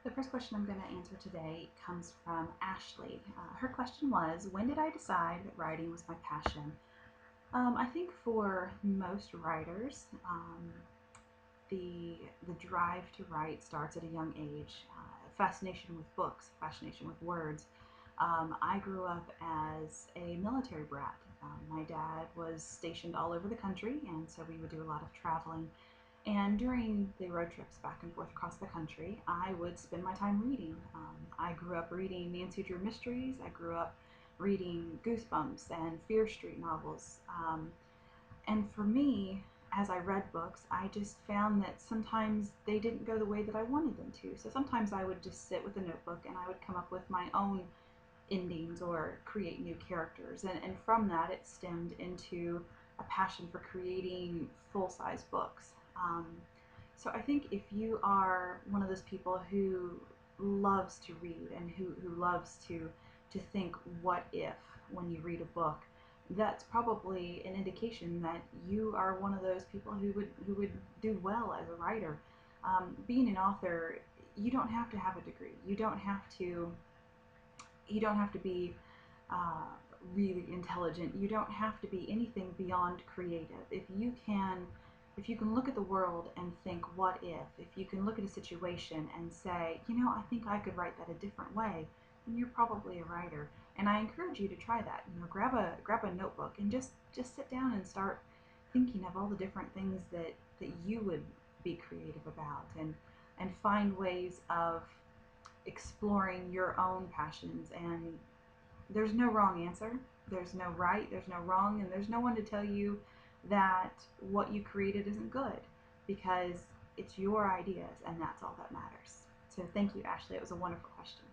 The first question I'm going to answer today comes from Ashley. Her question was, when did I decide that writing was my passion? I think for most writers, the the drive to write starts at a young age. Fascination with books, fascination with words. I grew up as a military brat. My dad was stationed all over the country, and so we would do a lot of traveling. And during the road trips back and forth across the country, I would spend my time reading. I grew up reading Nancy Drew mysteries. I grew up reading Goosebumps and Fear Street novels. And for me, as I read books, I just found that sometimes they didn't go the way that I wanted them to. So sometimes I would just sit with a notebook and I would come up with my own endings or create new characters. And from that, it stemmed into a passion for creating full size books. Um, so I think if you are one of those people who loves to read and who loves to think what if when you read a book, that's probably an indication that you are one of those people who would do well as a writer. Being an author, you don't have to have a degree. You don't have to be uh, really intelligent. You don't have to be anything beyond creative. If you can look at the world and think, what if you can look at a situation and say, I think I could write that a different way, then you're probably a writer. And I encourage you to try that. Grab a notebook and just sit down and start thinking of all the different things that you would be creative about, and find ways of exploring your own passions. And there's no wrong answer. There's no right, there's no wrong, and there's no one to tell you that what you created isn't good, because it's your ideas and that's all that matters. So thank you, Ashley. It was a wonderful question.